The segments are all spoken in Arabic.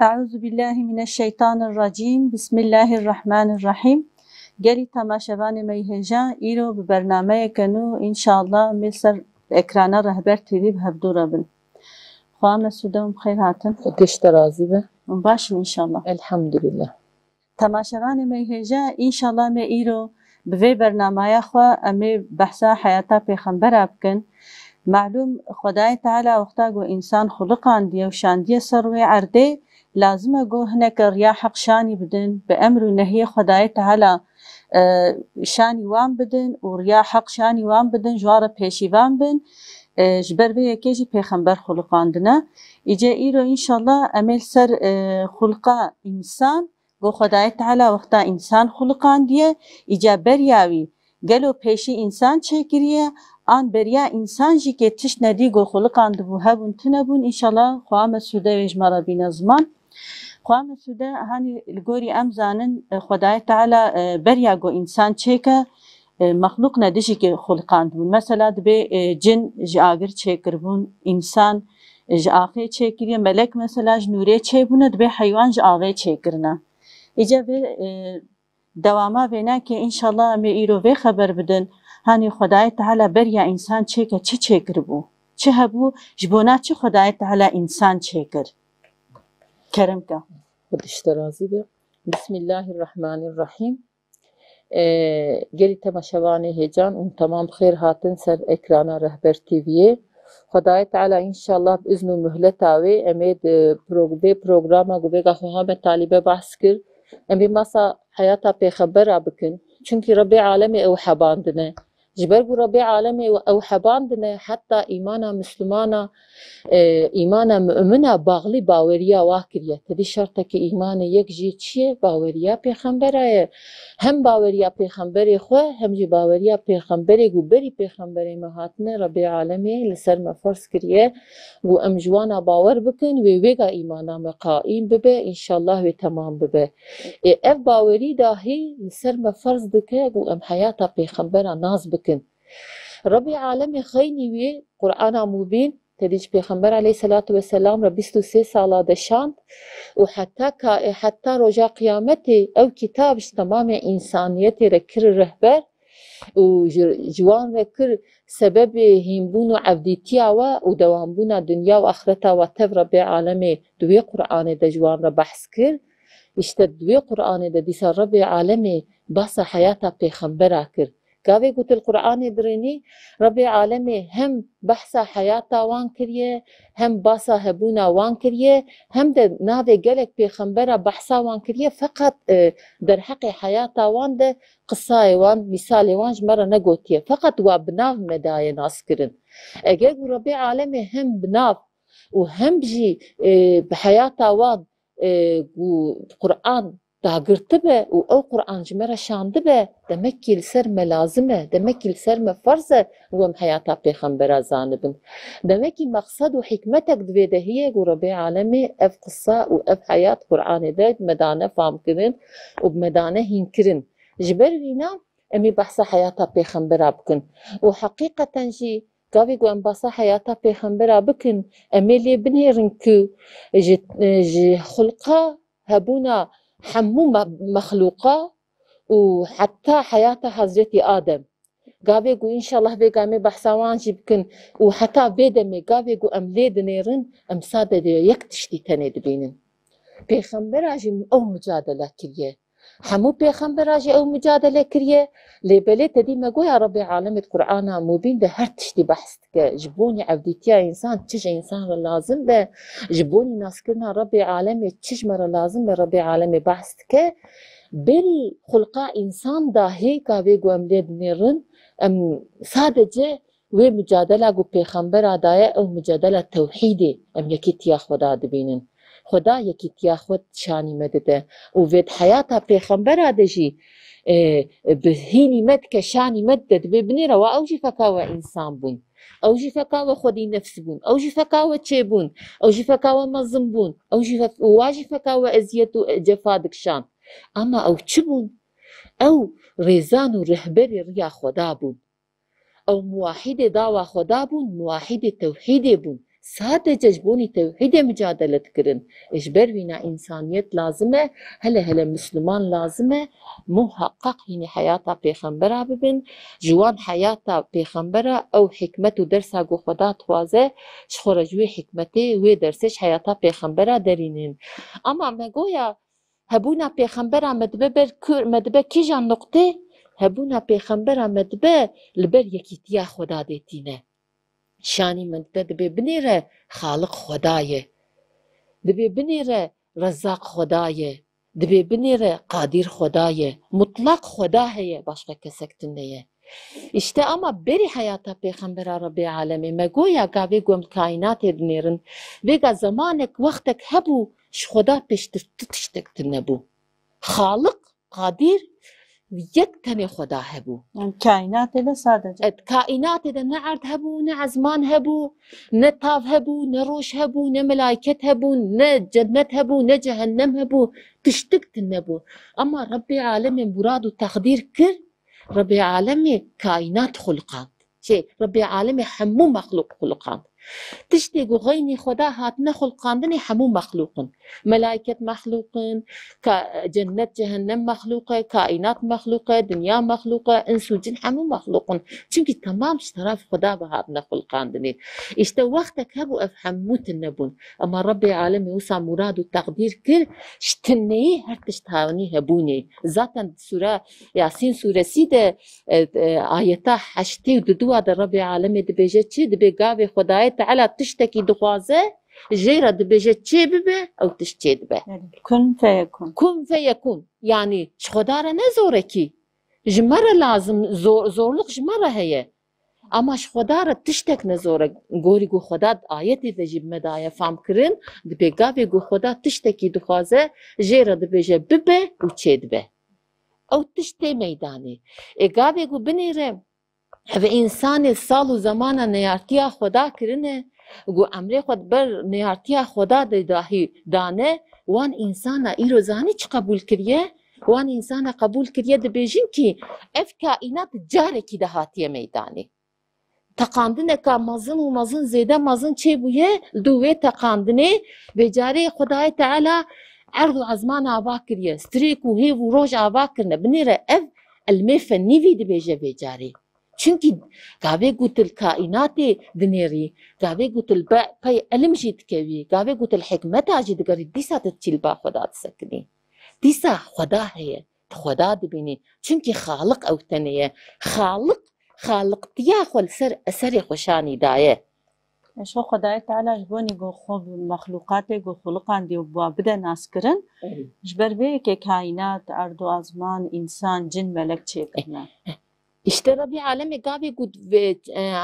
أعوذ بالله من الشيطان الرجيم. بسم الله الرحمن الرحيم. گلی تماشاوان میهجا ایرو به برنامه کنو انشاءالله مثل اکران رهبر تیوی به هفدورا بن. خواه مسودم خیر هاتن. قشت راضی به؟ باش انشاءالله. الحمدلله. تماشاوان میهجا انشاءالله می ایرو به برنامه خواه امی بحثا حیاتا پیغمبر بکن. معلوم خدای تعالی وقتا گو انسان خلقان دیه و شاندیه سروی عرده لازمه گو هنک ریا حق شانی بدن به امر و نهی خدای تعالی شانی وان بدن و ریا حق شانی وان بدن جوار پیشیوان بن جبر به یکیجی پیغمبر خلقاندنه ایجا ایرو انشالله امیل سر خلقا انسان گو خدای تعالی وقتا انسان خلقاندیه ایجا بریاوی گلو پیشی انسان چه کریه آن بریا انسان جی که تش ندی گو خلقاند بو هبون تنبون انشالله خواه مسوده ویجمارا بین زمان خواه مسوده هانی الگوری امزانن خدای تعالی بریا گو انسان چه که مخلوق ندیشی که خلقاند بون مثلا دبی جن جاگر چه کربون انسان جاغه چه کریه ملک مثلا جنوره چه بونه دبی حیوان جاغه چه کرنه ایجا به دواما بینا که انشالله می ایرو به خبر بدن هانی خدای تعالی بریا انسان چه که چه کربو چه هبو جبونا چه خدای تعالی انسان چه کر کرم که قشت راضی به؟ بسم الله الرحمن الرحیم. گلی تماشاوان هیجان اون تمام خیر هاتن سر اکران رهبر تیویه. خدای تعالی انشالله باذن و مهلت آوی امید پروگرام گوبه خواهم طالبه بحث کر امی ماسا حیاتا پیغمبر بکن چونکی رب عالمی او حباندنه جبر بو رب عالمی او حباندنه حتی ایمانا مسلمانا ایمانا مؤمنه باغلی باوریا واکریه تدی شرطه که ایمان یک جی چیه باوریا پیغمبره هم باوریا پیغمبری خواه هم جی باوریا پیغمبری گو بری پیغمبری مهاتنه رب عالمی لسر مفرس کریه گو امجوانا باور بکن ویگا ایمانا مقائیم ببه انشالله و تمام ببه اف باوری داهی لسر مفرس دکه گو ام حیاتا پیغمبره ناز بکن رب عالمی خیلی وی قرآن مبین تدیج پیغمبر علیه الصلاة والسلام را 23 ساله دشاند و حتی رجا قیامتی او کتابش تمام انسانیت را کر رهبر و جوان را کر سبب هیمبون و عبدیتی و دوامبون دنیا و آخرت و تب رب عالمی دوی قرآن دا جوان را بحث کر اشتا دوی قرآن دا دیسا رب عالمی بحث حیاتا پیغمبر کر گاوی گوت القرآن درینی رب عالمی هم بحث حیاتا وان کریه هم باسا هبونا وان کریه هم ده ناوی گلک پیغمبر بحثا وان کریه فقط در حق حیاتا وان ده قصه وان مثال وان جمره نگوتیه فقط و بناو مدای ناس کرن اگر رب عالمی هم بناو و هم بجی بحیاتا وان قرآن داگرته به و او قرآن جمره شانده به دمکی لسر ملازمه دمکی لسر مفرزه و ام حیاتا پیغمبره زانبن دمکی مقصد و حکمتک دویده هیه گو رب عالمی اف قصه و اف حیات قرآن ده مدانه فهم کرن و بمدانه هین کرن جبر وینا امی بحث حیاتا پیغمبره بکن و حقیقتا جی گاوی گو ام بحث حیاتا پیغمبره بکن امی لی بنهرن که خلقا هبونا حمو مخلوقا وحتى حياة حضرت آدم قابي قو إن شاء الله بيقامي بحثوان جيبكن وحتى بيدمي قابي قو أم ليد نيرن أم سادة دي يكتشتي تاني دبينن بيخمبر عجي أو مجادلة كريه حمو بيخمبر عجي أو مجادلة كريه لبلي تدي ما قو يا ربي عالم القرآن مبين ده هر تشتي بحثك جبوني عبديتيا إنسان تش إنسان لازم به جبوني ناس كرنا ربي عالمي تش مرة لازم به ربي عالمي بحثك بری خلقا انسان داهی که وی گو املید نیرن ام سادجه وی مجادله گو پیغمبر آدایه او مجادله توحیده ام یکی تیا خدا دبینن خدا یکی تیا خود شانی مدده و وید حیاتا پیغمبر آدجی بهینی مد که شانی مدد ببنیره و اوجی فکاوه انسان بون اوجی فکاوه خودی نفس بون اوجی فکاوه چه بون اوجی فکاوه مظلم بون واجی فکاوه ازیت و جفادک شان اما او چه بون؟ او ریزان و رهبری ریا خدا بون او موحد داوا خدا بون موحد توحید بون sadece jbûnî tevhîdê mücadele dikirin. Ji ber wî insanyet lazim e, hele Müslüman lazim e muhaqqaq hînî hayata pêxembera bibin, ji wan hayata pêxembera ew hikmet û dersa ku Xweda dixwaze ji xwe re ji wê hikmetê wê dersê ji hayata pêxembera derînin. Ama me goya hebûna pêxembera me dibe ber me dibe kîjan noqtê? Hebûna pêxembera me dibe li ber yekîtiya Xweda dê tîne. Şanî me dibe binêre Xaliq Xweda ye. Dibe binêre Rezzaq Xweda ye. Dibe binêre Qadir Xweda ye. Mutlak Xweda heye, başka kesek din neye. İşte ama berî hayata pêxembera Rabbê Alemê me goya gavê gom kainatê dinêrin. Vêga zamanek wextek hebû ji Xweda pêştir tiştek din nebû. Xaliq, Qadir yek tenê Xweda hebû. Yani kainatê de sadece. Evet, kainatê de ne erd hebû, ne ezman hebû, ne tav hebû, ne roj hebû, ne melaiket hebû, ne cennet hebû, ne cehennem hebû. Tiştek din nebû. Ama Rabbê Alemê murad û teqdîr kir. Rabbê Alemê kainat xulqand. Rabbê Alemê hemû mexlûq xulqand. Tiştê ku xeynî Xweda hatine xulqandinê hemû mexlûqin. Melaiket mexlûqin, cennet cehennem mexlûq e, kainat mexlûq e, dünya mexlûq e, ins û cin hemû mexlûqin. Çünkü tamam ji teraf Xweda ve hatine xulqandinê. İşte wextek hebû ev hemû tin nebûn. Ama Rabbê Alemê wisa murad û teqdîr kir ji tinneyî her tişt hawanî hebûnê. Zaten sure Yasin suresî de ayeta heştê û duduwa de Rabbê Alemê dibêje çi? Dibe gavê Xwedayê Teala tiştekî dixwaze jê re dibêje çê bibe ew tişt çê dibe. Kun feyekun. Kun feyekun. Yani ji Xweda re ne zorekî. Ji me re lazim zorluk ji me re heye. Ama ji Xweda re tiştek ne zor e. Gorî ku Xweda ayetê de jî me daye fam kirin, dibe gavê ku Xweda tiştekî dixwaze jê re dibêje bibe û çê dibe. Ew tişt tê meydanê. Gavê ku binêre ev insanê sal û zamana neyartiya Xweda kirine, ku emrê xwe ber neyartiya Xweda de dahî dane, wan insana îro zanî çi qebûl kiriye? Wan insana qebûl kiriye dibêjin ki ev kainat carekî de hatiye meydanê. Teqandineka mezin û mezin zêde mezin çêbûye li wê teqandinê vê carê Xwedayê Teala erd û ezman ava kiriye, strêk û hêv û roj ava kirine. Binêre ev elmê fenî vî dibêje vê carê. Çünkü gavê ku til kainatê dinêrî, gavê ku til pey elim jî dikevî, gavê ku til hikmeta jî digerî, dîsa tu çîlba Xweda disekinî. Dîsa Xweda heye, tu Xweda dibînî. Çünkü Xaliq ew tenê ye. Xaliq, xaliqtiya xwe li ser eserê xwe şanî daye. Şo Xwedayê Teala ji bonî ku xwe mexlûqatê ku xuluqan dî û bide naskirin. Ji ber vê yekê kainat, erd û ezman, însan, cin, melek çêkirine. İşte Rabbi Alemê gavê ku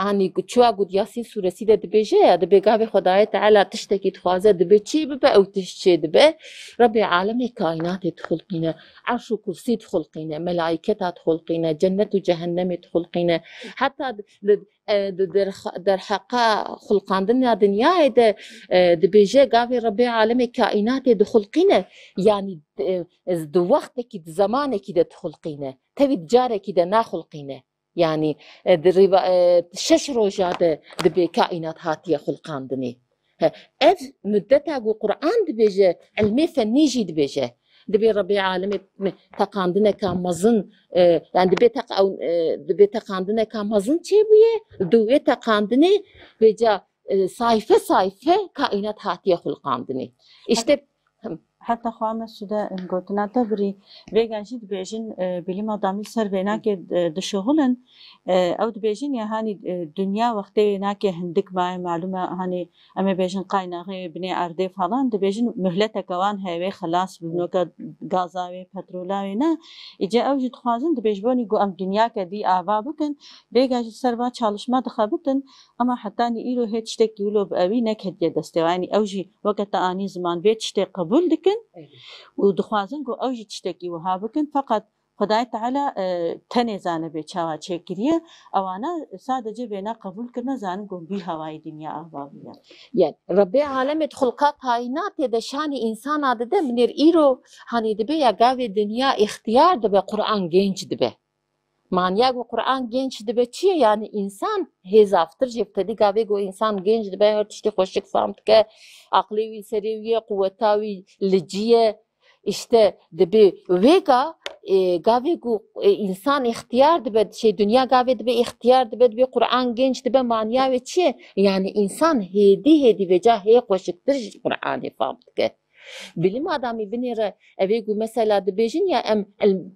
hani çuwa ku Yasin suresî de dibêje ya dibe gavê Xwedayê Teala tiştekî dixwaze dibe çê bibe ew tişt çê dibe. Rabbi Alemê kainatê dixulqîne, erş û kursî dixulqîne, melaîketa dixulqîne, cennet û cehennemê dixulqîne. Heta derheqa xulqandina dinyayê de dibêje gavê Rabbi Alemê kainatê dixulqîne. Yani di wextekî di zamanekî de dixulqîne. Tevî carekî de naxulqîne. Yani şeş roja de dibe kainat hatiye xulqandinê. Ev müddeta ku Qur'an dibêje, elmê fenî jî dibêje. Dibe Rabbê Alemê teqandineka mezin, yani dibe teqandineka mezin çêbûye, di wê teqandinê vêca sayfe sayfe kainat hatiye xulqandinê. İşte Hatta xwe sude gotina te birî vêgan jî dibêjin bilîma damî ser vê nake dişuhulin ew dibêjin ya hanî dünya wextê nake hindik maye malûm e hanî em ê bêjin qaynaxê binê erdê falan dibêjin mühleteka wan heye wê xilas bibinoka gaza wê petrola wê ne îce ew jî dixwazin dibêj bonî ku em dunyake dî ava bikin vêga jî ser va çalışma dixebitin ama hetanî îro hê tiştekî wilo bi evî neketiye destê yani ew jî weke te anî ziman vê tiştê qebûl dikin û dixwazin ku ew jî tiştekî wiha bikin feqet Xwedayê Teala tenê zane bê çawa çêkiriye ewana sadece vê ne qebûl kirine zanin ku bî hewayê dinya ava bûye. Yani Rabbê Alemê xulqa kainatê de şanî insana dide minêr îro hanî dibe ya gavê dinya îxtiyar dibe Qur'an genç dibe. معنیا گو قرآن گنج دبه چیه یعنی انسان هزافتر جبته دی گاوی گو انسان گنج دبه هر تشتی خوشک فهمت که عقلی وی سریویه قوتاوی لجیه işte دبه ویگا گاوی گو انسان اختیار دبه şey dünya گاوی دبه اختیار دبه قرآن گنج دبه معنیا وی چیه yani insan hedi veca he خوشکتر قرآن فهمت که bilim adamı binire evi gü mesela de bejin ya em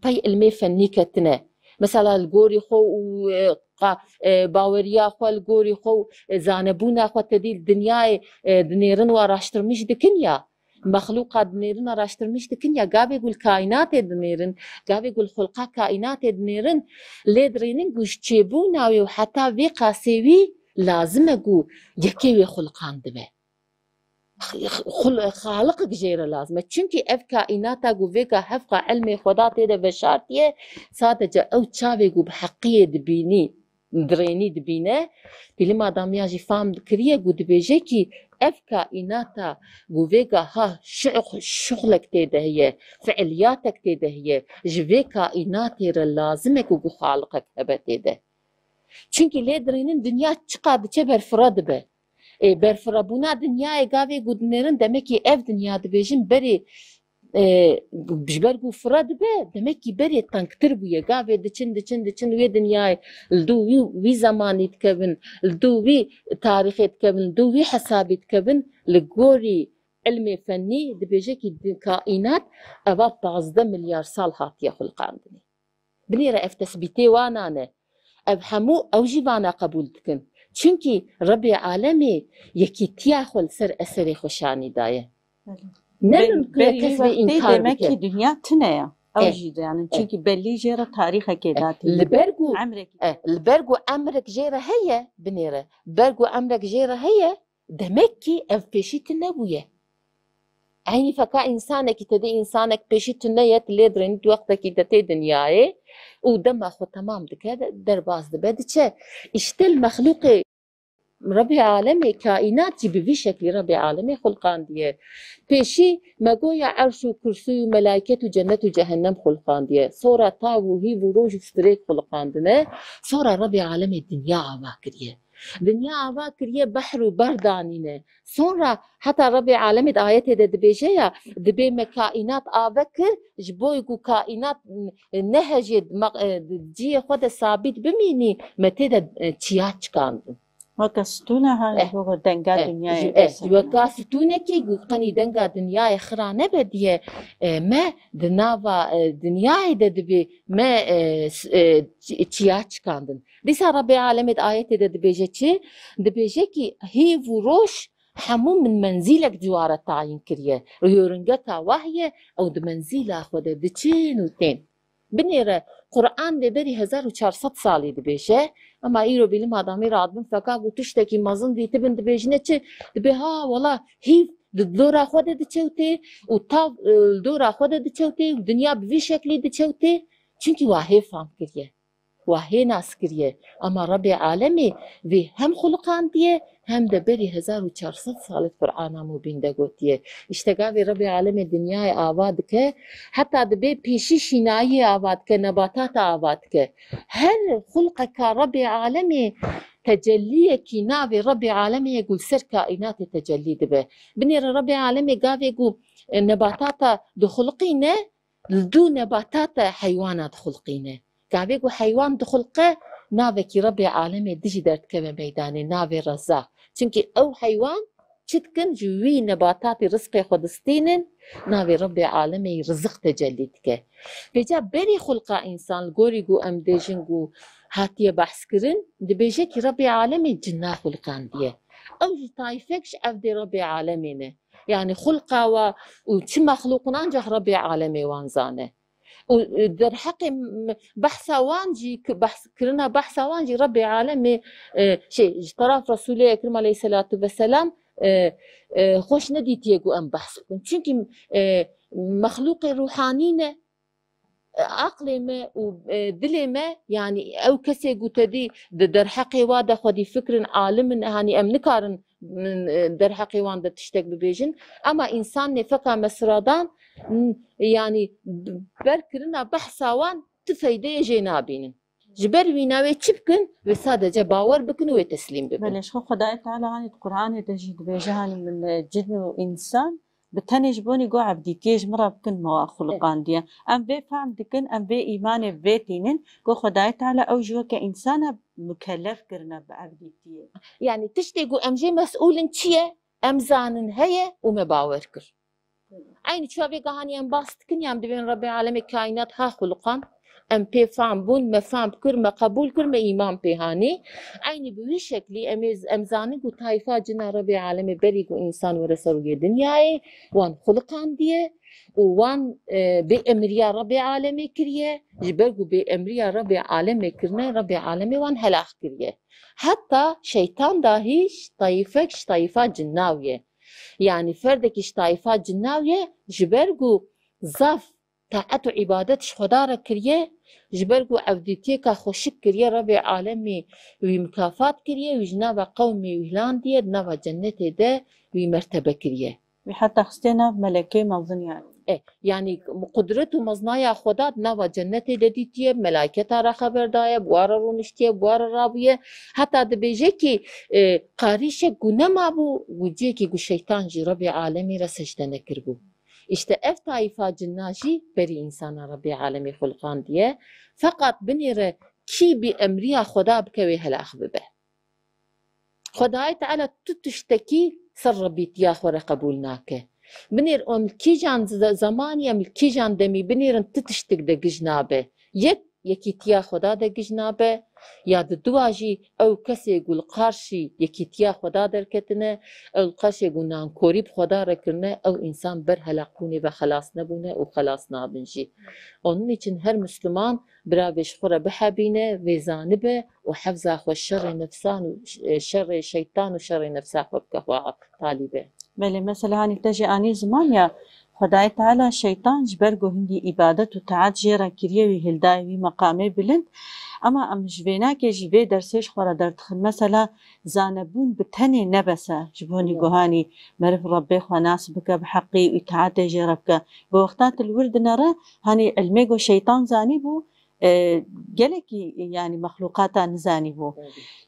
pay ilmi fenni ketine mesela gori xo باوریا خو گوری خو زانبونا خو تدیل دنیای دنیرن و araştırmış dikin ya مخلوقات دنیرن araştırmış dikin ya gavi gül kainat denirin gavi gül hulqa kainat denirin ledrinin güç çebuna ve hatta ve qasevi lazım egu yeki ve hulqan dibe خالق جيرة لازمة çünkü ev kainata guvega hefqa ilmi xuda tede veşartiye sadece ev çave gu bihaqqiye dibini دريني دبينه بلما دام ياجي فام كريه قد بيجيكي اف كائناتا جوفيغا ها شغلك تيده هي فعلياتك تيده هي جوي كائناتي لازمك وجو خالقك هبتيده çünkü ledrinin dünya çıkadı çeber fırad be berfırabuna dünyaya gavi gudnerin demek ki ev dünyada bejin beri بجبرجو فراد به demek ki beri tanktır bu ya gavi diçin ve dünyayı ldu vi zaman itkevin ldu vi tarih itkevin ldu vi hesab itkevin lgori ilmi fenni dibece ki kainat ava 15 milyar sal hatiye xulqandini بنيرة اف تثبيتي وانا اف حمو او جيبانا قبول دكن çünkü Rabbi alemi yekitiya xol ser eseri xoşani daye. Belki demek ki dünya tine ya. Avcıydı yani çünkü belli jera tarihe kedati. Bergu amrek jera heye binire. Bergu amrek jera heye demek ki ev peşitine buye. Aynı faka insanek tedi insanek peşitine yet ledrin vaktaki de dünyayı o dema xo tamam dikede derbazdı bediçe işte mahluki ربي عالمي كائنات جي بفي شكل ربي عالمي خلقان ديه بيشي ما قويا عرش وكرسي وملائكة وجنة وجهنم خلقان ديه صورة طاو وهي وروج وستريك خلقان ديه صورة ربي عالمي الدنيا عواكريه دنيا عواكريه بحر وبردانينه صورة حتى ربي عالمي آياتي ده دبيجيا دبي كائنات عواكر جبويقو كائنات نهجد جي خود ثابت بميني متى ده تياتش كاندو وكستونا هاي هو دنگا دنياي وكاستونا كي قني دنگا دنياي خرانه بديه ما دناوا دنياي دبي ما تياچ كاندن ديسا ربي عالمت آيات دبيجي دبيجي كي هي وروش حمو من منزلك جواره تعين كريه ريورنگا وهي او د منزله خود دچين وتين بنيره قرآن de beri 1400 sali dibêje ama îro bilim adamî radibin feka got tiştekî mezin dîtibin dibêjine çi dibe ha wala hîv di dora xwe de diçewtê û tav dora xwe de diçewtê û dinya bi vî şeklî diçewtê çünkü wa hêv fam kiriye wa hê nas kiriye ama Rabbi alemî vê hem xulqan diye hem de beri 1400 salit Kur'an'a mubin de gotiye. İşte gavi Rabbi alemi dünyayı avad ke, hatta de be peşi şinayi avad ke, nebatata avad ke. Her hulka ka Rabbi alemi tecelliye ki navi Rabbi alemi yegul ser kainatı tecelli de be. Binir Rabbi alemi gavi gu nebatata de hulqine, ldu nebatata hayvanat hulqine. Gavi gu hayvan de hulqe, navi ki Rabbi alemi diji dert keve meydani, navi razak. Çünkü o hayvan çitkin jüvi nebatati rızkı xudistinin navi Rabbi alemi rızık tecellitke. Beca beri xulqa insan gori gu emdejin gu hatiye bahs kirin dibêje ki Rabbi alemi cinna xulqan diye. O ji taifekş evde Rabbi alemine. Yani xulqa ve çi mahlukun ancak Rabbi alemi wanzane. در حق بحث وانجي بحث كرنا بحث وانجي ربي عالمي شيء طرف رسول اكرم عليه الصلاه والسلام خوش نديت يجو ام بحث çünkü مخلوق روحانينه عقلي ما ودلي ما يعني او كسي قتدي در حقي وادا خدي فكر عالم هاني ام نكارن در حقي واندا تشتك ببيجن اما انسان نفقا مسرادان يعني بركرنا بحثاوان تفيدي جنابين جبر ويناوي تشبكن وسادة باور بكن وتسليم بكن. بلش خو خداي تعالى هاني القرآن تجد بيجهاني من جن وإنسان بتنج بوني قو عبدي تيج مرة بكن موا خلقان ديا أم بي فهم دكن أم بي إيمان بيتينن قو خداي تعالى أوجوه كإنسان مكلف كرنا بعبدي تيه يعني تشتي قو أمجي مسؤول تشيه أمزان هي وما باور كر عيني شو أبي قهاني أم باست كن يام دبين ربي العالمين كائنات ها خلقان ام پی فهم بون ما فهم کر ما قبول کر ما ایمان پی هانی عینی به شکلی امزانی گو طایفه جنا رب العالمین بری گو انسان و رسول دنیای وان خلقان دیه وان به امریا رب العالمین کریه جبر گو به امریا رب العالمین کرنه رب العالمین وان هلاك کریه حتی شیطان داهیش طایفه جناویه يعني فردكش طائفة جناوية جبرقو ظف طاعت و عبادتش خدا را کریه جبرقو عبدیتی که خوشک کریه رب العالمی وی مکافات کریه وی جناب قومی ویلان دیه نوا جنت ده وی مرتبه کریه وحتى خستنا ملكي موزن يعني يعني قدرت و مزنايا خدا نوا جنت ده دیتیه ملائکه را خبر دایه بوار رونشتیه بوار رابیه حتی ده بیجه که قاریش گونه ما بو وجه که گو شیطان جی رب العالمی را سجده نکر بو işte ev taifa cinnaji beri insana Rabbi alemi خلقان diye fakat binire ki bi emriya Khoda bke ve helak bibe. Khoda Teala tutuştaki sar Rabbi tiya khore kabul nake. Binir ki can zaman ya ki can demi binirin tutuştuk de gijnabe. Yeki tiya Khoda de gijnabe ya da duaji ev kese gul qarshi yeki tiya Khoda derketine ev qarshi gunan korib Khoda rekirne ev insan ber helakuni ve halas nebune o halas nabinji. Onun için her Müslüman biraveş khore bihabine ve zanibe o hafza xo şerri nefsan şerri şeytan و şerri nefsa xo bke talibe. بله مثلا هاني تجي اني زمان يا خداي تعالى شيطان جبرقو هندي عبادت و تعاد جيرا كريه وهلداي وي مقامي بلند اما ام جبينا كي جبي درسيش خورا درتخن مثلا زانبون بتني نبسه جبوني قهاني مرف ربي خو ناس بك بحقي وتعاد جيربك بوقتات الورد نرى هاني الميغو شيطان زاني بو جلكي يعني مخلوقات نزاني بو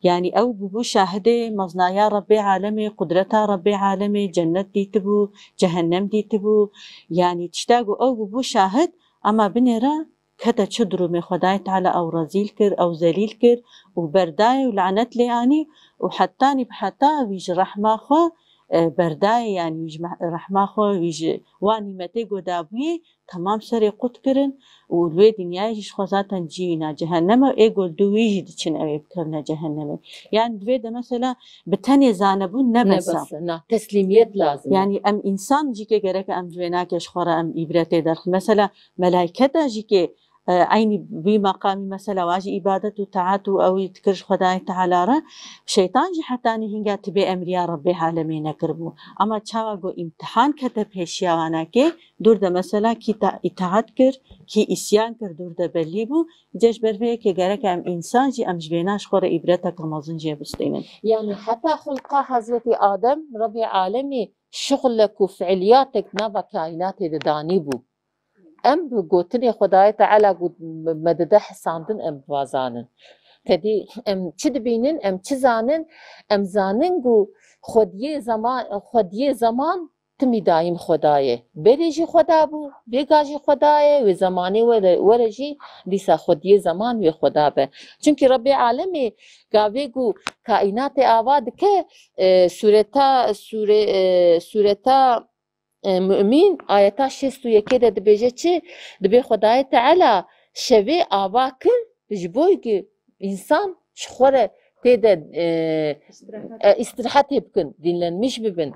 يعني او بو شاهده مزنايا ربي عالمي قدرتها ربي عالمي جنت ديتبو جهنم ديتبو يعني تشتاقو او بو شاهد اما بنرا كتا تشدرو من خداي تعالى او رزيل كر او ذليل كر وبرداي ولعنت لي اني وحتاني بحتا ويج رحمه خو برداي يعني ويج رحمه خو ويج واني متي قدابوي تمام سري قد كرن والوي دنيايش خوزاتا جينا جهنم ايقول دويجي دچن اوي بكرنا جهنم يعني دوي ده مثلا بتاني زانبون نبسا تسليميت لازم يعني ام انسان جيكي غيرك ام دويناكش خورا ام ابرتي درخ مثلا ملائكتا جيكي عيني بمقام مثلا واجي عبادت و تعات او يتكرش خداي تعالى را شيطان جي حتاني هنگا تبي امريا ربي عالمين كربو اما چاوا گو امتحان كته پیشیاوانا که دور ده مثلا کی اطاعت کر کی اسیان کر دور ده بلیبو جش بروي که گرک ام انسان جي ام جبيناش خور عبرتك مازن جي بستينن يعني حتى خلق حضرة آدم ربي عالمي شغلك وفعلياتك نبا كائنات داني بو ام گوتنی خدای تعالی گوت مدده حساندن ام بوازانن تدی ام چی دبینن ام چی زانن ام زانن گو خودیه زمان تمی دایم خدایه بریجی خدا بو بگاجی خدایه و زمانی ورجی دیسا خودیه زمان و خدا به چونکی رب العالمی گاوی گو کائنات آواد که سورتا مؤمن آياتا شستو يكي ده دبيجه چه دبي خدای تعالى شوي آوا کر جبوي انسان شخوره تيدا استراحت بكن دينلن مش ببن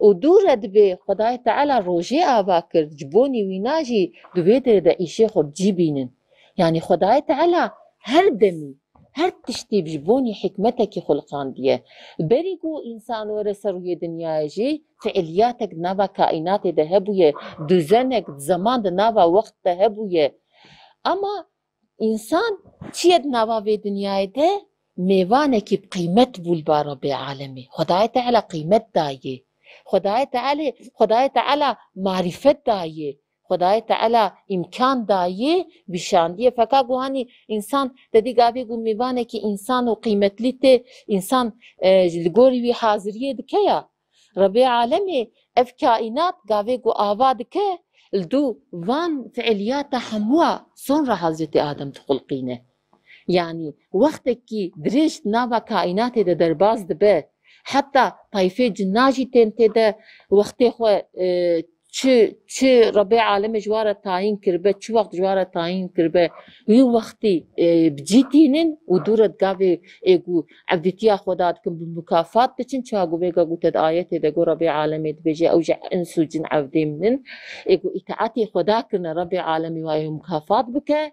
ودورة دبي خدای تعالى روجي آوا کر جبوني ويناجي دبي ده ايشي خب جيبينن يعني خدای تعالى هر دمي هر تشتي بجبوني حكمتك خلقان ديه بريقو انسان ورسروي دنيا جي فعلياتك نابا كائنات دهبوية دوزنك زمان نابا وقت دهبوية اما انسان چيد نابا في دنيا ده ميوانك بقيمت بولبا رب العالمي خدای تعالى قيمت دايه خدای تعالى معرفت دايه خدای تعالی امکان دایه بیشاندیه فکا گوهانی انسان تدی گاوی گو میوانه که انسان و قیمتلیت انسان لگوری وی حاضریه دکه یا رب عالمی اف کائنات گاوی گو آوا دکه الدو وان فعلیات هموا صنع حضرت آدم تخلقینه يعني وقتك دريشت نافا كائنات ده درباز دبه حتى طائفة جناجي تنتي ده وقتي خو چه ربي عالم جوارة تعيين كربه چه وقت جوارة تعيين كربه يو وقتي بجيتينن ودورت قاوي ايقو عبدتيا خوداتكم بالمكافات بچن چاقو بيقا قوتد آيات ده قو ربي عالمي دبجي او جع انسو جن عبدي منن ايقو اتعاتي خوداكنا ربي عالمي وايو مكافات بكه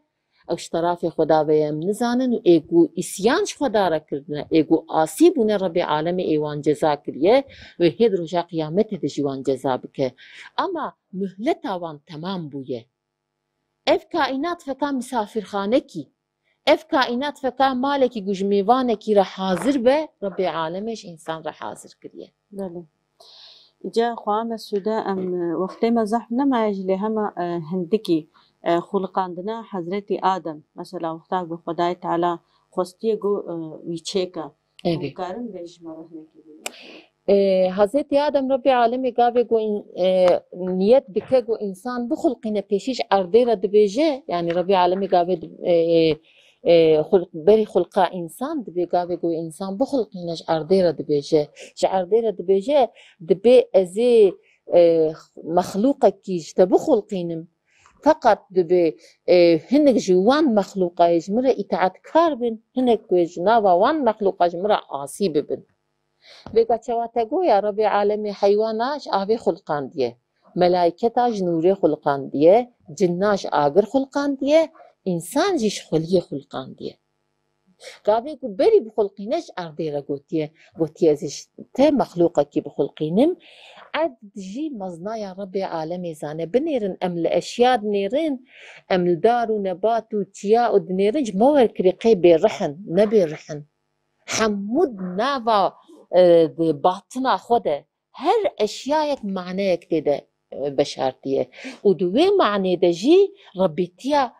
او اشتراف خدا بیم نزانن و ایگو اسیانش خدا را کردنه ایگو آسیبونه رب عالم ایوان جزا کریه و هید رجا قیامت ده جوان جزا بکه اما مهلت آوان تمام بویه اف کائنات فکا مسافرخانه کی اف کائنات فکا مالکی گجمیوانه کی را حاضر به رب عالمش انسان را حاضر کریه بله جا خواه مسوده ام وقتی مزح نما يجلي هما هندكي خلقاندنا حضرت آدم مثلا وقتا گو خدای تعالی خوستی گو ویچیکا کارن بیش مرحله کی حضرت آدم رب عالمی گاوی گو نیت بکه گو انسان بخلقینه پیشیش ارده را دبیجه یعنی رب عالمی گاوی بری خلقا انسان دبی گاوی گو انسان بخلقینش ارده را دبیجه ش ارده را دبیجه دبی ازی مخلوقه کیش تبخلقینم فقط دبي هنك جوان مخلوقة يجمرة إتعاد كاربن هنك جناوا وان مخلوقة يجمرة عصيب بن بيقا چواتا يا ربي عالمي حيواناش آوي خلقان ديه ملائكتاش نوري خلقان ديه جناش آگر خلقان ديه إنسان جيش خليه خلقان ديه قاوي كو بري بخلقينش أرديرا قوتيه زيش تي مخلوقة كي بخلقينم عد جي مزنايا ربي عالمي زانه بنيرن ام الاشياء دنيرن ام الدار ونبات وتياء دنيرج مور كريقي برحن نبي رحن حمود نافا باطنا خوده هر اشياء معناك كده بشارتيه ودوي معني ده جي ربيتيا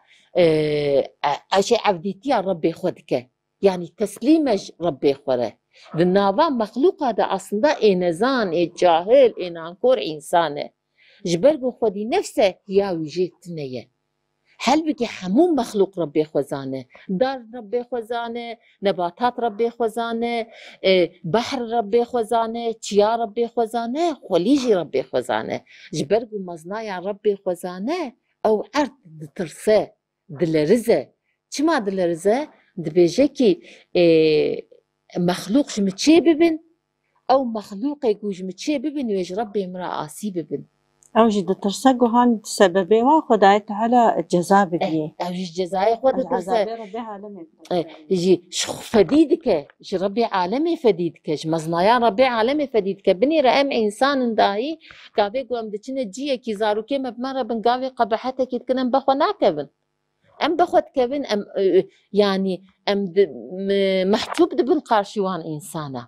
اشي عبديتيا ربي خودك يعني تسليمج ربي خوده بالنابا مخلوق هذا aslında انزان جاهل انانكور انسانه جبرقو خودي نفسه يا وجيتنيه هل بكي حموم مخلوق ربي خوزانه دار ربي خوزانه نباتات ربي خوزانه بحر ربي خوزانه تيا ربي خوزانه خليجي ربي خوزانه جبرقو مزنايا ربي خوزانه او ارد ترسه دلرزه چما دلرزه دبيجيكي مخلوق جمتشي ببن او مخلوق يقول جمتشي ببن ويج ربي امرأة آسي ببن او جد ترسقو هان سببي وا خدای تعالی جزا بديه او جي جزاي خود عذاب ترسى ربي عالمي يجي شخ فديدك جي ربي عالمي فديدك جي مزنايا ربي عالمي فديدك بني رأم انسان داي قاوي قوام دچنه جيه كي زاروكي مبمرة بن قاوي قبحتك يتكنن بخو ناكبن ام بخوت كبن ام يعني ام محجوب دبن قارشوان انسانه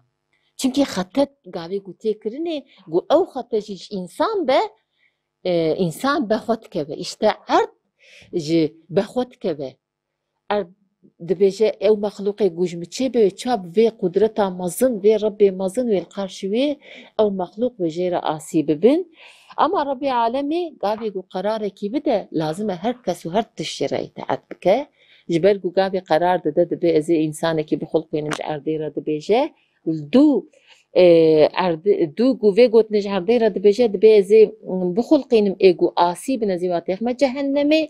چونكي خطت قاوي قوتي كرني قو او خطجيش انسان به انسان بخوت كبه اشتعرت جي بخوت كبه ارد دبيجه او مخلوقي قوج متشبه چاب في قدرتا مزن في ربي مزن في القارشوي او مخلوق وجيرا آسيب بن اما ربي عالمي قابي قو قرارك بدا لازم هر كس وهر تشتري اطاعت بك جبل قو قابي قرار ده دبي ازي انسانك بخلقي نمج عرديرا دبيجه دو دو قو في قوت نج عرديرا دبيجه دبي ازي بخلقي نم ايقو آسيب نزيواتيخ ما جهنمي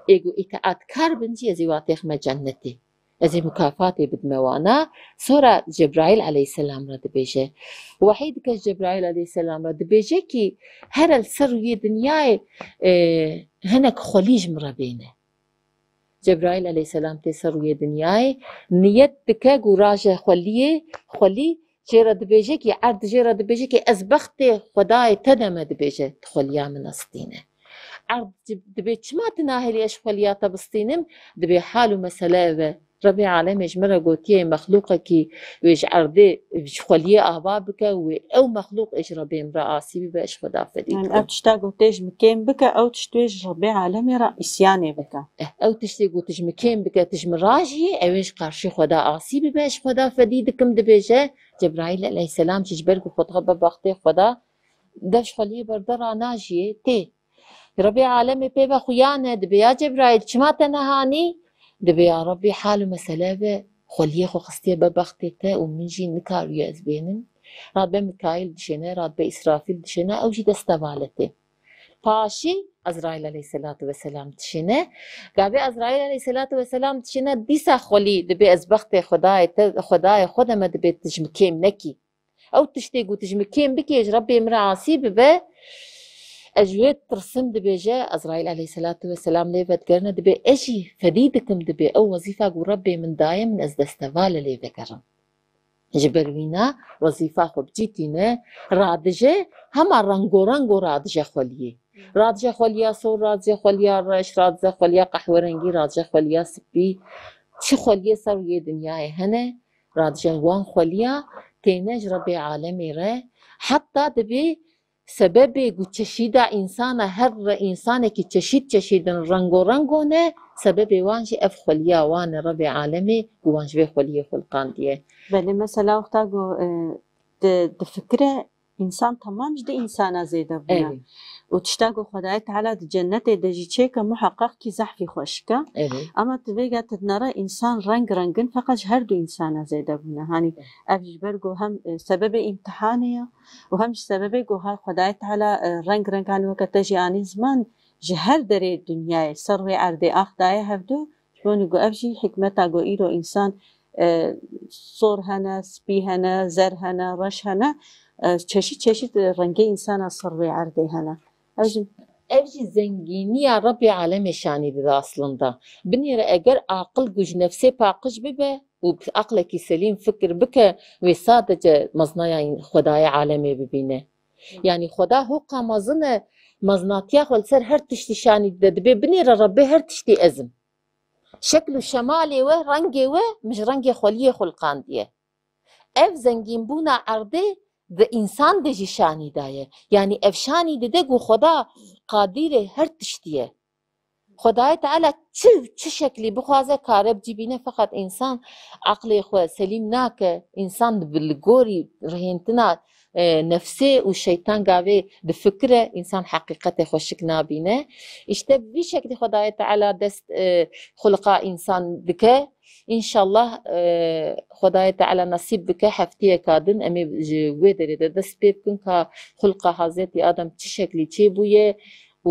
ايقو اطاعت كاربنجي ازيواتيخ ما جنتي ازي مكافاتي بدموانا سورة جبرائيل عليه السلام رد بيجي وحيد كش جبرائيل عليه السلام رد بيجي كي هر السروي دنياي هناك خليج مربينه جبرائيل عليه السلام تي سروي دنياي نيت دكا راجع خلي جرد بيجي كي عرض جرد بيجي كي ازبختي خداي تدمد بيجي خليا من اسطينه عرض دبي ما تناهي ايش خلياتا بسطينم دبي حالو مسألة ربي عالمي جمرة قوتيه مخلوقك ويش عرضي خليه أهبابك أو مخلوق إيش ربي امرأة آسيبي بإيش خدا فديك يعني أو تشتاقو تيج مكين بك أو تشتويج ربي عالمي را إسياني بك أو تشتاقو تج مكين بك تج مراجي أويش قارشي خدا آسيبي بإيش خدا فديدكم دبيجة جبرائيل عليه السلام تجبركو فتغبى بختي خدا دش خليه بردرا ناجية تي ربي عالمي بيبا خيانة دبي يا جبرائيل شما تنهاني دبي يا ربي حال مسألة خليه خو خستي ببختي ومنجي نكاريو أزبينن راد به ميكائيل دشينه راد به إسرافيل دشينه أو جي دستوالته پاشی عزرائیل علیه السلام دشینه گابی عزرائیل علیه السلام دشینه دیسا خلی دبی از بخت خدای خودم دبی تجمکیم نکی او تشتی گو تجمکیم بکی اج ربی امرا عاصی ببه اجوید ترسم دبی جا عزرائیل علیه السلام لیفت کرنه دبی اجی فدیدکم دبی او وظیفه گو ربی من دایم من از دستوال لیفت کرم جبروینا وظیفه خوب جیتینه رادجه همه رنگو رادجه خلیه رادجه خلیه سور رادجه خلیه رش رادجه خلیه قهوه رنگی رادجه خلیه سپی چی خلیه سر یه دنیای هنه رادجه وان خلیه تینج ربی عالمی ره حتی دبی سبب گو چشیده انسان هر انسانی که چشیدن رنگو نه سبب وانجی اف خلیه وان ربی عالمی وانج به خلیه خلقان دیه بله مثلا وقتا گو د فكرة إنسان تمام جدي إنسانة زيدا بنا وتشتاقوا خداي تعالى الجنة دجي تشيكا محقق كي زحفي خوشكا أما تبيجا تنرى إنسان رنجن فقط هردو إنسانة زيدا بنا هاني أفج برجو هم سبب امتحانية وهم سبب جو ها خداي تعالى رنج عن وقت تجي عن زمان جهر دري الدنيا سروي عردي أخداي هفدو شلون جو أفجي حكمتها جو إيرو إنسان صور هنا سبي هنا زر هنا رش هنا چشید رنگی انسان صروی عرضی هنا evji zenginiya Rabbi alemi şanidir aslında. Binire eğer akıl güç nefse paqış bibe و akleki selim fikir bike ve sadece maznaya Xudaya alemi bibine. Yani Xuda huqa mazne maznatiya xol ser her tişti şanidir dibe binire Rabbi her tişti ezim. Şeklu şemali ve rengi ve mş rengi xoliye xulqan diye. Ev zengin buna ardı ده انسان دجی شانی دایه یعنی افشانی ده گو خدا قادر هر تشتیه خدای تعالی چه شکلی بخوازه کارب جیبینه فقط انسان عقل خو سلیم ناکه انسان بالگوری رهینتنا نفسه و شیطان گاوه ده فکره انسان حقیقت خوشک نابینه اشته بی شکلی خدای تعالی دست خلقا انسان دکه إن شاء الله خدای تعالی نصیب بکه هفته کادن امی جوی داره دست بکن که خلق حضرت آدم چه شکلی چه بویه و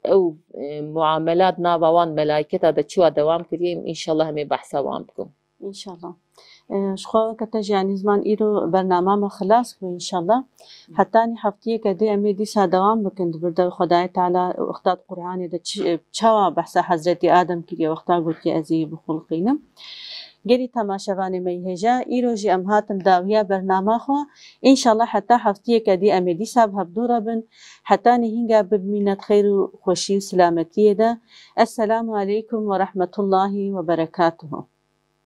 او معاملات نابوان ملائكة هذا شو دوام كريم إن شاء الله هم بحثا وامكم إن شاء الله شخوا كتجي يعني زمان إيرو برنامج ما خلاص إن شاء الله حتى أني حفتيه كده أمي دي دوام بكن برد خدای تعالی وقتات قرآني ده شوا بحثا حضرت آدم كريه وقتا قلت أزي بخلقينم گری تماشاوان میهجا ایروجی امهاتن داویا برنامه خو ان شاء الله حتی هفته کدی امیدی صاحب هبدورا بن حتی نهینگا ببینت خیر و خوشی و سلامتی ده. السلام علیکم و رحمت الله و برکاته.